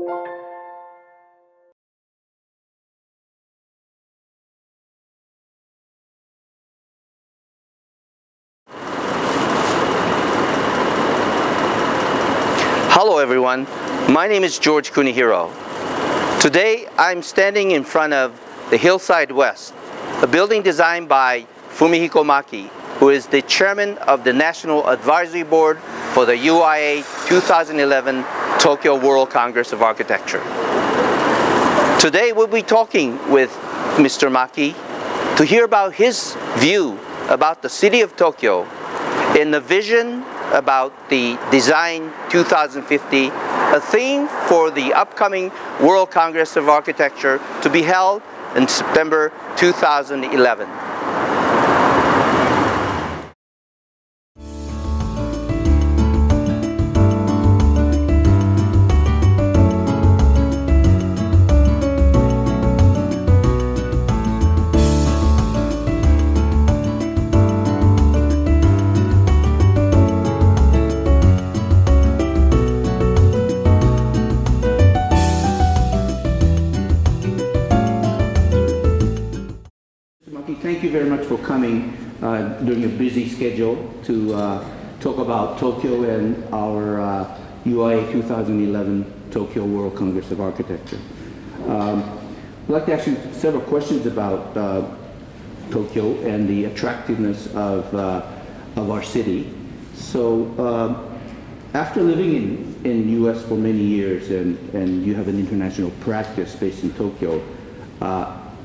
Hello everyone, my name is George Kunihiro. Today I'm standing in front of the Hillside West, a building designed by Fumihiko Maki, who is the chairman of the National Advisory Board for the UIA 2011 Tokyo World Congress of Architecture. Today we'll be talking with Mr. Maki to hear about his view about the city of Tokyo in the vision about the Design 2050, a theme for the upcoming World Congress of Architecture to be held in September 2011. Thank you very much for coming during a busy schedule to talk about Tokyo and our UIA 2011 Tokyo World Congress of Architecture. I'd like to ask you several questions about Tokyo and the attractiveness of our city. So after living in U.S. for many years and you have an international practice based in Tokyo,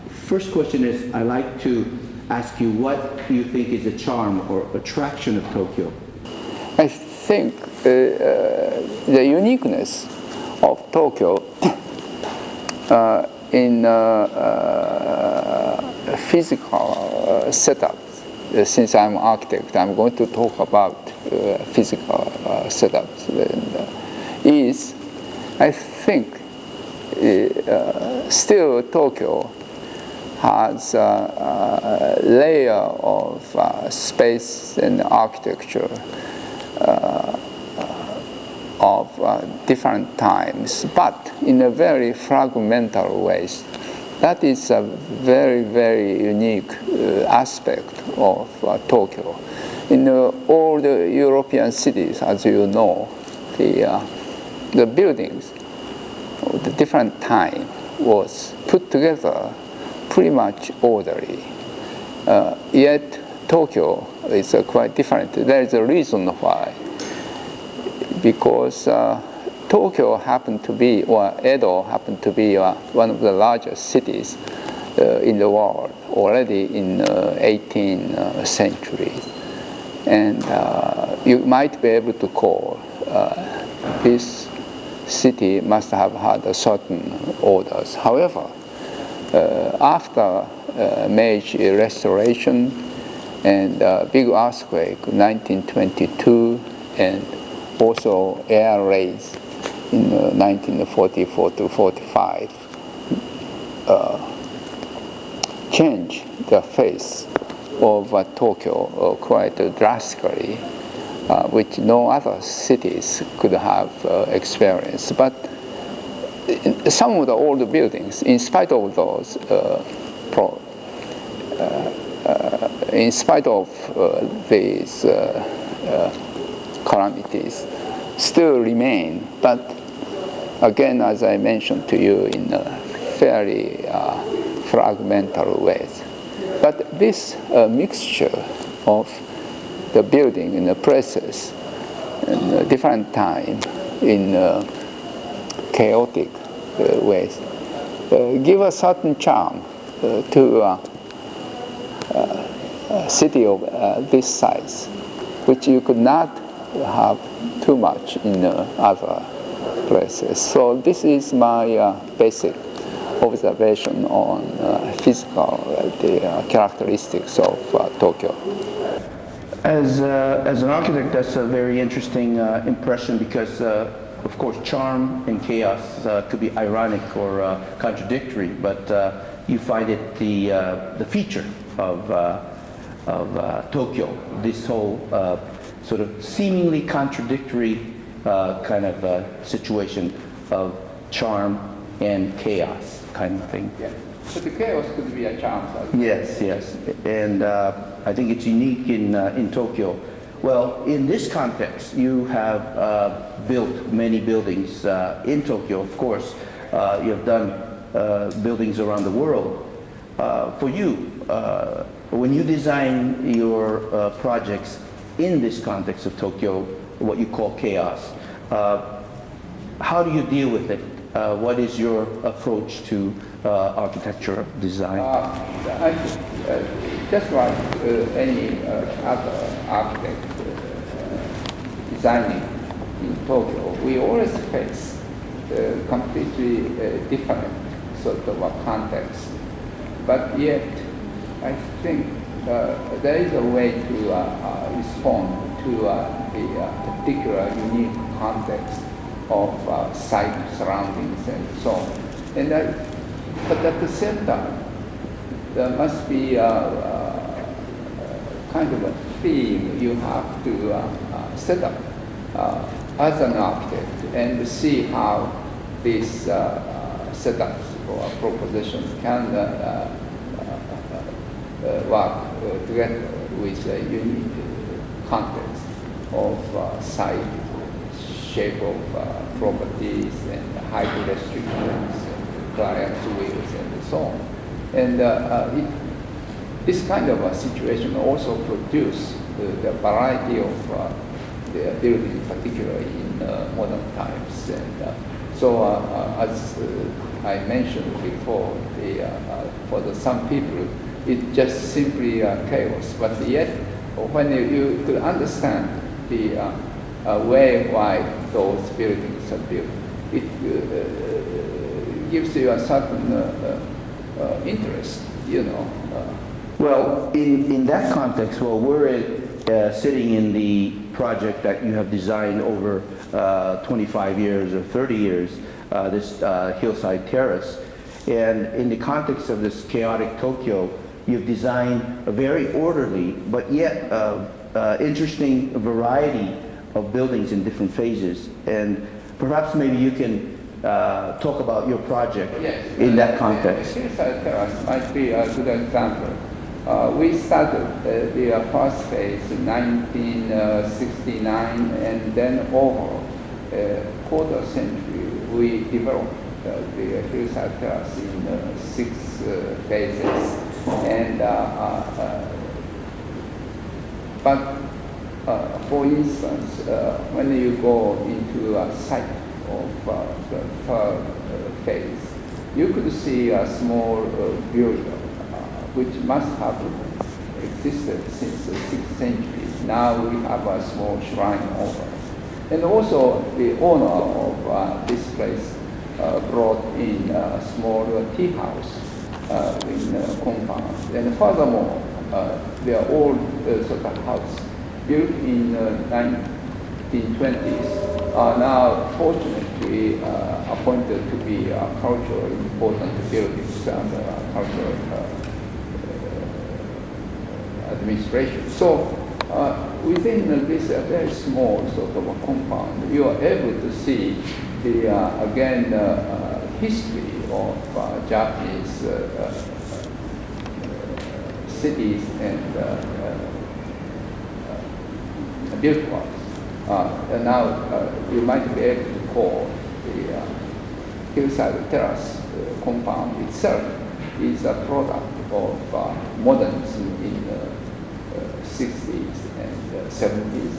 first question is, I'd like to ask you what you think is the charm or attraction of Tokyo. I think the uniqueness of Tokyo in physical setup. Since I'm an architect, I'm going to talk about physical setups. Is, I think, still Tokyo has a layer of space and architecture of different times, but in a very fragmental ways. That is a very, very unique aspect of Tokyo. In all the European cities, as you know, the buildings of the different time was put together pretty much orderly. Yet Tokyo is quite different. There is a reason why. Because Tokyo happened to be, or Edo happened to be one of the largest cities in the world already in 18th century. And you might be able to call this city must have had a certain orders. However, after Meiji Restoration and big earthquake 1922 and also air raids in 1944 to 45 changed the face of Tokyo quite drastically, which no other cities could have experienced. But some of the old buildings, in spite of those, in spite of these calamities, still remain. But again, as I mentioned to you, in a fairly fragmental ways. But this mixture of the building and the places in different time in chaotic ways give a certain charm to a city of this size, which you could not have too much in other places. So this is my basic observation on physical characteristics of Tokyo. As an architect, that's a very interesting impression because, of course, charm and chaos could be ironic or contradictory, but you find it the feature of Tokyo, this whole sort of seemingly contradictory kind of situation of charm and chaos kind of thing. Yeah. But the chaos could be a charm. Yes, yes. And I think it's unique in Tokyo. Well, in this context, you have built many buildings in Tokyo, of course. You have done buildings around the world. For you, when you design your projects in this context of Tokyo, what you call chaos, how do you deal with it? What is your approach to architecture design? I think, just like any other architect designing in Tokyo, we always face completely different sort of a context. But yet, I think there is a way to respond to the particular unique context of site surroundings and so on. And but at the same time, there must be kind of a theme you have to set up as an architect and see how these setups or propositions can work together with a unique context of site, shape of properties and height restrictions, client wheels and so on. And this kind of a situation also produces the variety of the building, particularly in modern times. And so as I mentioned before, for some people, it's just simply chaos. But yet, when you could understand the way why those buildings are built, it gives you a certain interest, you know. Well, in that context, well, we're sitting in the project that you have designed over 25 years or 30 years, this hillside terrace. And in the context of this chaotic Tokyo, you've designed a very orderly, but yet interesting variety of buildings in different phases. And perhaps maybe you can talk about your project in that context. Hillside terrace might be a good example. We started the first phase in 1969, and then over a quarter century, we developed the hillside terrace in 6 phases. And but for instance, when you go into a site of the third phase, you could see a small building which must have existed since the 6th century. Now we have a small shrine over. And also the owner of this place brought in a small tea house in the compound. And furthermore, the old sort of house built in 1920s are now fortunately appointed to be culturally important buildings under cultural administration. So within this very small sort of a compound, you are able to see the again history of Japanese cities and built ones. And now you might be able to call the hillside terrace compound itself is a product of modernism in the 60s and 70s.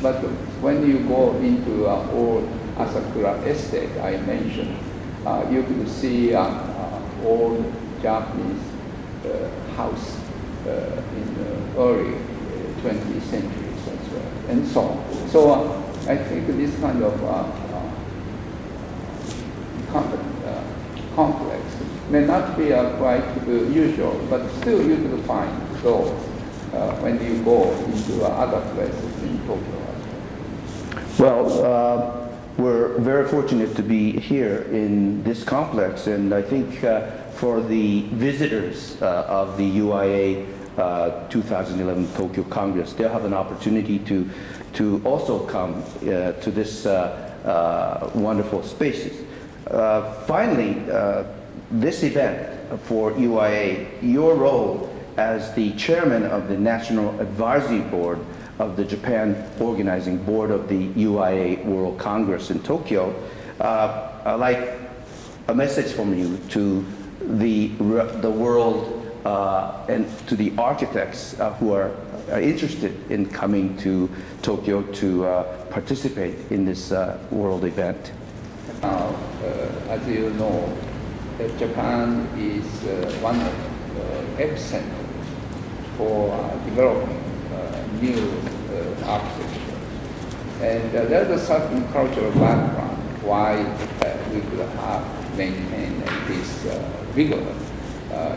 But when you go into old Asakura estate I mentioned, you could see old Japanese house in the early 20th centuries as well, and so on. So I think this kind of complex may not be quite usual, but still you could find those when you go into other places in Tokyo. Well, we're very fortunate to be here in this complex, and I think for the visitors of the UIA 2011 Tokyo Congress, they'll have an opportunity to also come to this wonderful spaces. Finally, this event for UIA, your role as the chairman of the National Advisory Board of the Japan Organizing Board of the UIA World Congress in Tokyo, I'd like a message from you to the world and to the architects who are interested in coming to Tokyo to participate in this world event. As you know, Japan is one of the epicenters for developing new architecture. And there's a certain cultural background why we could have maintained this vigor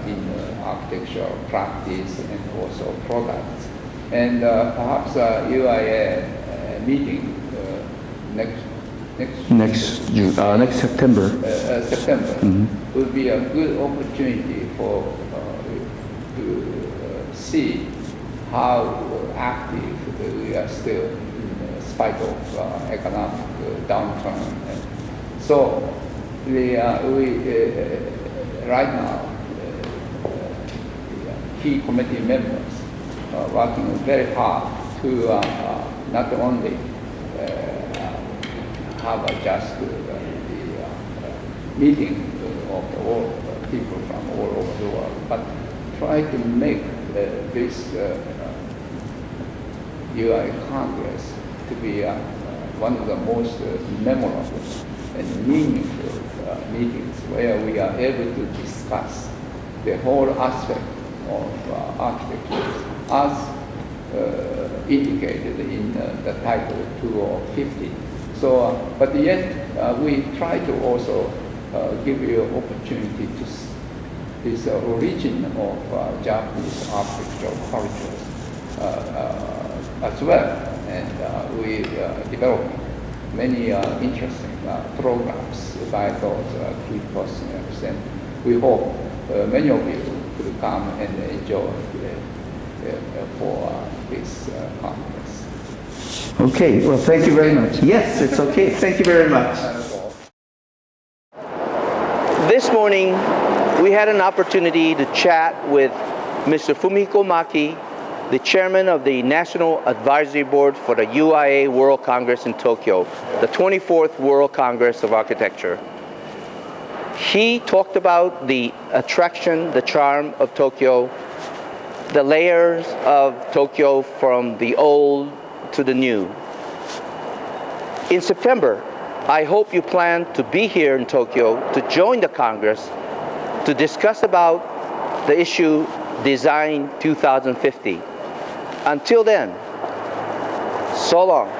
in architectural practice and also products. And perhaps UIA meeting next September. September would be a good opportunity for to see how active we are still in spite of economic downturn. And so we right now key committee members are working very hard to not only have just the meeting of all people from all over the world, but try to make this UIA Congress to be one of the most memorable and meaningful meetings where we are able to discuss the whole aspect of architecture as indicated in the title 250. So, but yet we try to also give you an opportunity to this origin of Japanese architectural cultures as well, and we develop many interesting programs by those key personnel, and we hope many of you could come and enjoy for this conference. Okay, well, thank you very much. Yes, it's okay. Thank you very much. This morning, we had an opportunity to chat with Mr. Fumihiko Maki, the chairman of the National Advisory Board for the UIA World Congress in Tokyo, the 24th World Congress of Architecture. He talked about the attraction, the charm of Tokyo, the layers of Tokyo from the old to the new. In September, I hope you plan to be here in Tokyo to join the Congress to discuss about the issue Design 2050. Until then, so long.